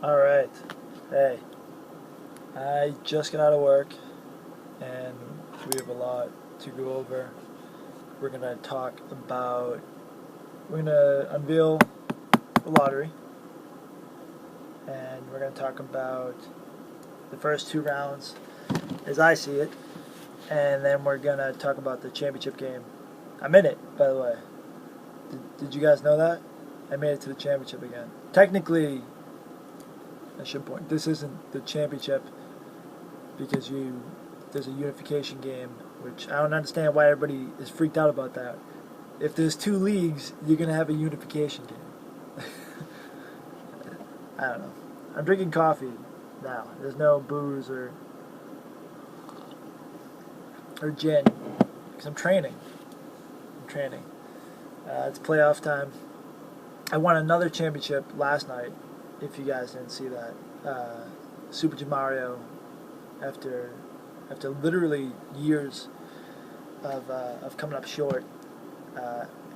Alright. Hey, I just got out of work and we have a lot to go over. We're going to talk about, we're going to unveil the lottery and we're going to talk about the first two rounds as I see it, and then we're going to talk about the championship game. I'm in it, by the way. Did you guys know that? I made it to the championship again. Technically, I should point, this isn't the championship because there's a unification game, which I don't understand why everybody is freaked out about that. If there's two leagues, you're going to have a unification game. I don't know. I'm drinking coffee now. There's no booze or gin because I'm training. It's playoff time. I won another championship last night, if you guys didn't see that. Super Mario, after literally years of coming up short,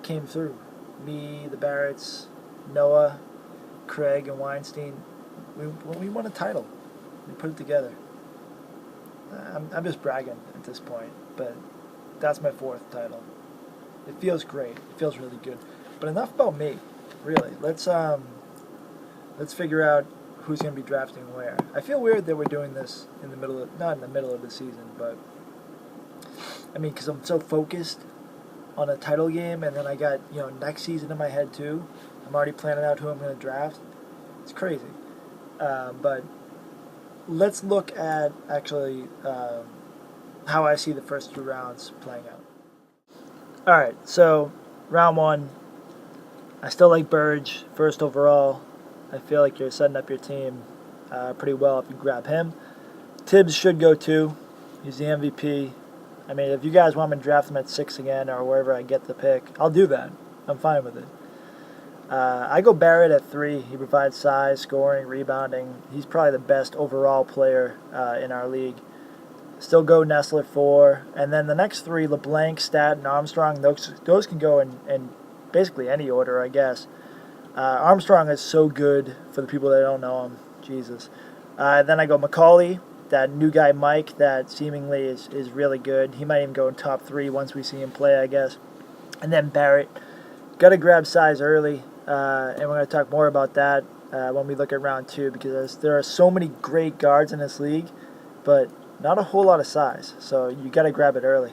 came through. Me, the Barretts, Noah, Craig, and Weinstein, we won a title. We put it together. I'm just bragging at this point, but that's my fourth title. It feels great. It feels really good. But enough about me, really. Let's figure out who's going to be drafting where. I feel weird that we're doing this in the middle of, not in the middle of the season, but I mean, because I'm so focused on a title game, and then I got next season in my head too. I'm already planning out who I'm going to draft. It's crazy. But let's look at actually how I see the first two rounds playing out. All right, so round one, I still like Burge first overall. I feel like you're setting up your team pretty well if you grab him. Tibbs should go too. He's the MVP. I mean, if you guys want me to draft him at 6 again or wherever I get the pick, I'll do that. I'm fine with it. I go Barrett at 3. He provides size, scoring, rebounding. He's probably the best overall player in our league. Still go Nessler 4. And then the next 3, LeBlanc, Stat, and Armstrong, those can go in basically any order, I guess. Armstrong is so good for the people that don't know him. Jesus. Then I go McCauley, that new guy Mike that seemingly is really good. He might even go in top 3 once we see him play, I guess. And then Barrett. Got to grab size early, and we're going to talk more about that when we look at round 2 because there are so many great guards in this league, but not a whole lot of size. So you got to grab it early.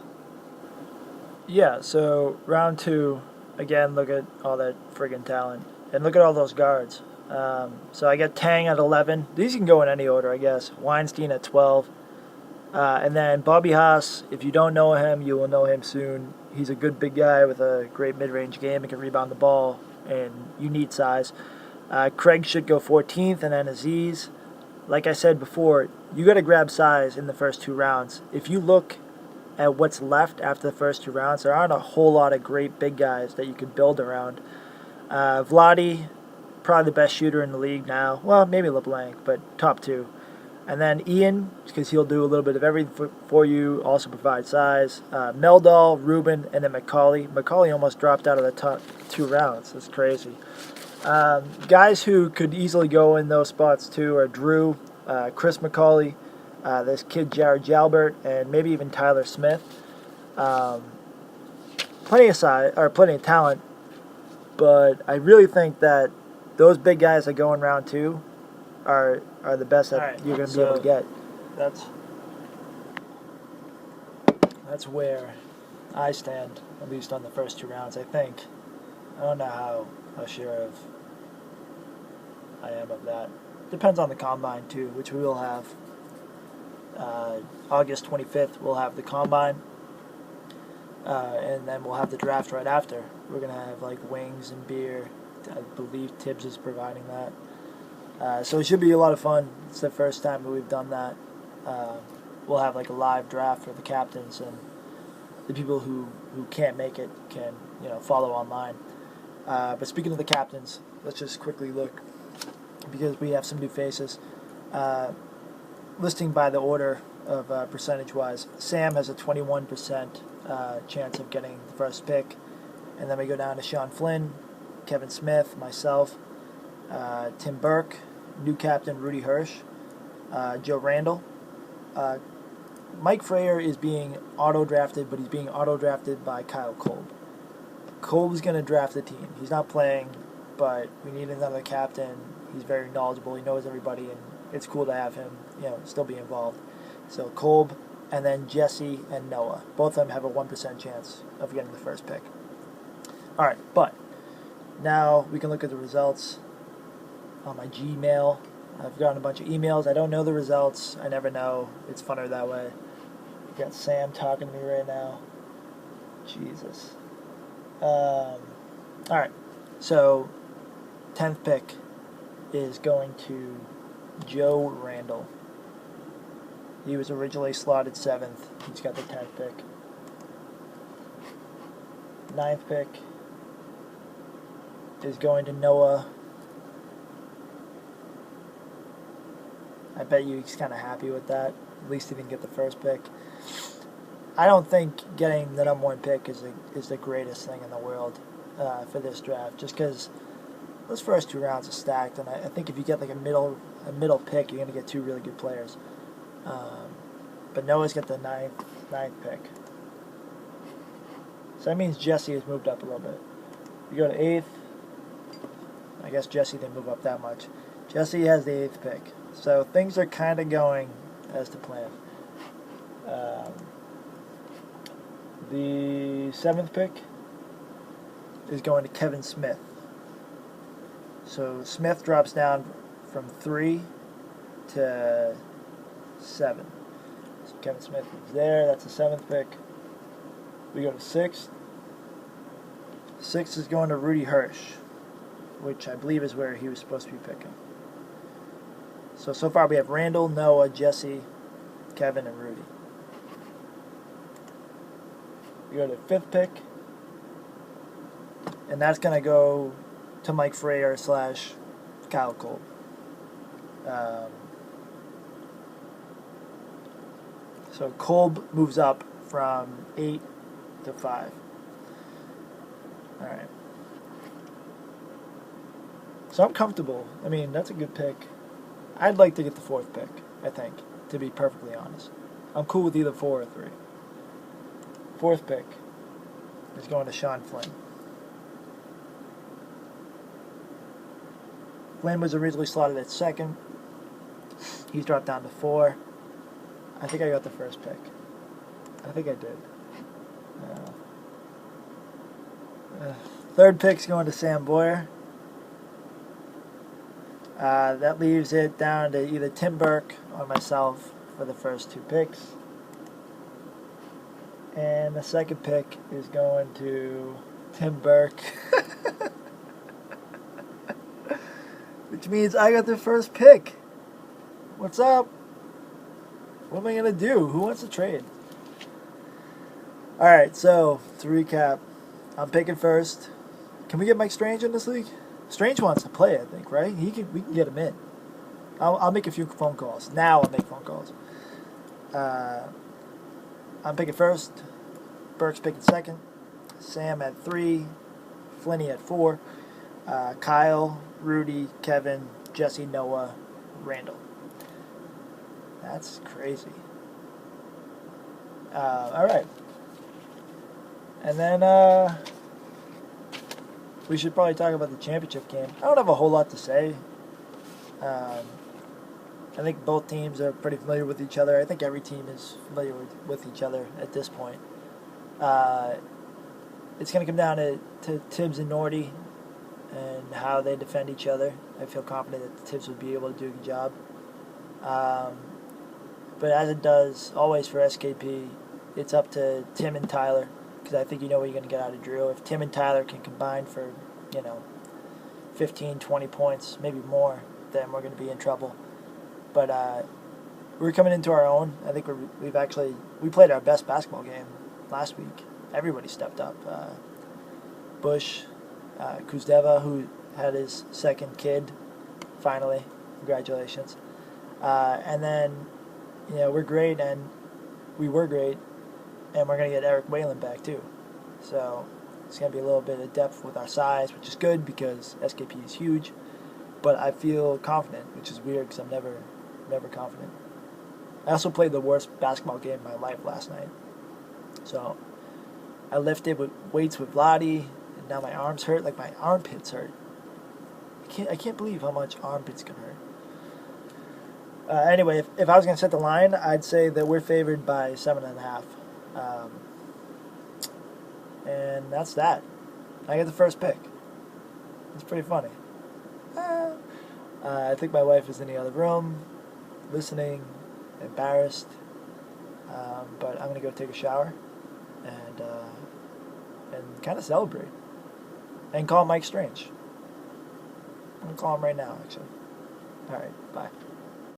Yeah, so round 2, again, look at all that friggin' talent. And look at all those guards. So I get Tang at 11. These can go in any order, I guess. Weinstein at 12. And then Bobby Haas, if you don't know him, you will know him soon. He's a good big guy with a great mid-range game. He can rebound the ball, and you need size. Craig should go 14th, and then Aziz. Like I said before, you got to grab size in the first 2 rounds. If you look at what's left after the first 2 rounds, there aren't a whole lot of great big guys that you could build around. Vladi, probably the best shooter in the league now. Well, maybe LeBlanc, but top 2. And then Ian, because he'll do a little bit of everything for you, also provide size. Meldal, Ruben, and then McCauley. McCauley almost dropped out of the top 2 rounds. That's crazy. Guys who could easily go in those spots too are Drew, Chris McCauley, this kid Jared Jalbert, and maybe even Tyler Smith. Plenty of size or plenty of talent, but I really think that those big guys that go in round 2 are the best that you're going to be able to get. That's where I stand, at least on the first 2 rounds, I think. I don't know how sure of I am of that. Depends on the combine, too, which we will have. August 25th, we'll have the combine. And then we'll have the draft right after. We're going to have, wings and beer. I believe Tibbs is providing that. So it should be a lot of fun. It's the first time that we've done that. We'll have a live draft for the captains, and the people who can't make it can follow online. But speaking of the captains, let's just quickly look because we have some new faces. Listing by the order of percentage-wise, Sam has a 21% chance of getting the first pick, and then we go down to Sean Flynn, Kevin Smith, myself, Tim Burke, new captain Rudy Hirsch, Joe Randall. Mike Frayer is being auto-drafted, but he's being auto-drafted by Kyle Kolb. Kolb's going to draft the team. He's not playing, but we need another captain. He's very knowledgeable. He knows everybody, and it's cool to have him, still be involved. So Kolb, and then Jesse and Noah. Both of them have a 1% chance of getting the first pick. All right, but now we can look at the results on my Gmail. I've gotten a bunch of emails. I don't know the results. I never know. It's funner that way. You got Sam talking to me right now. Jesus. All right. So, 10th pick is going to Joe Randall. He was originally slotted 7th. He's got the 10th pick. 9th pick is going to Noah. I bet you he's kind of happy with that. At least he didn't get the first pick. I don't think getting the number 1 pick is the greatest thing in the world for this draft, just because those first 2 rounds are stacked, and I think if you get like a middle pick, you're going to get 2 really good players. But Noah's got the 9th pick. So that means Jesse has moved up a little bit. You go to 8th. I guess Jesse didn't move up that much. Jesse has the 8th pick. So things are kind of going as to plan. The 7th pick is going to Kevin Smith. So Smith drops down from 3 to 7. So Kevin Smith is there. That's the 7th pick. We go to 6th. 6th is going to Rudy Hirsch, which I believe is where he was supposed to be picking. So far we have Randall, Noah, Jesse, Kevin, and Rudy. We go to 5th pick, and that's going to go to Mike Frayer / Kyle Kolb. So Kolb moves up from 8 to 5. All right. So I'm comfortable. I mean, that's a good pick. I'd like to get the 4th pick, I think, to be perfectly honest. I'm cool with either 4 or 3. 4th pick is going to Sean Flynn. Flynn was originally slotted at 2nd. He's dropped down to 4. I think I got the first pick. I think I did. 3rd pick's going to Sam Boyer. That leaves it down to either Tim Burke or myself for the first 2 picks. And the 2nd pick is going to Tim Burke. Which means I got the first pick. What's up? What am I going to do? Who wants to trade? Alright, so to recap, I'm picking first. Can we get Mike Strange in this league? Strange wants to play, I think, right? We can get him in. I'll make a few phone calls. Now I'll make phone calls. I'm picking first. Burke's picking 2nd. Sam at 3. Flinny at 4. Kyle, Rudy, Kevin, Jesse, Noah, Randall. That's crazy. All right. And then we should probably talk about the championship game. I don't have a whole lot to say. I think both teams are pretty familiar with each other. I think every team is familiar with each other at this point. It's going to come down to Tibbs and Nordy and how they defend each other. I feel confident that the Tibbs will be able to do a good job. But as it does always for SKP, it's up to Tim and Tyler, because I think you know what you're going to get out of Drew. If Tim and Tyler can combine for, 15, 20 points, maybe more, then we're going to be in trouble. But we're coming into our own. I think we played our best basketball game last week. Everybody stepped up. Bush, Kuzdeva, who had his 2nd kid, finally. Congratulations. And then, we're great, and we were great, and we're going to get Eric Whalen back, too. So it's going to be a little bit of depth with our size, which is good because SKP is huge. but I feel confident, which is weird because I'm never confident. I also played the worst basketball game of my life last night. So I lifted with weights with Vladi, and now my arms hurt, like my armpits hurt. I can't believe how much armpits can hurt. Anyway, if I was going to set the line, I'd say that we're favored by 7.5. And that's that. I get the first pick. It's pretty funny. I think my wife is in the other room, listening, embarrassed. But I'm going to go take a shower and kind of celebrate. And call Mike Strange. I'm going to call him right now, actually. All right, bye.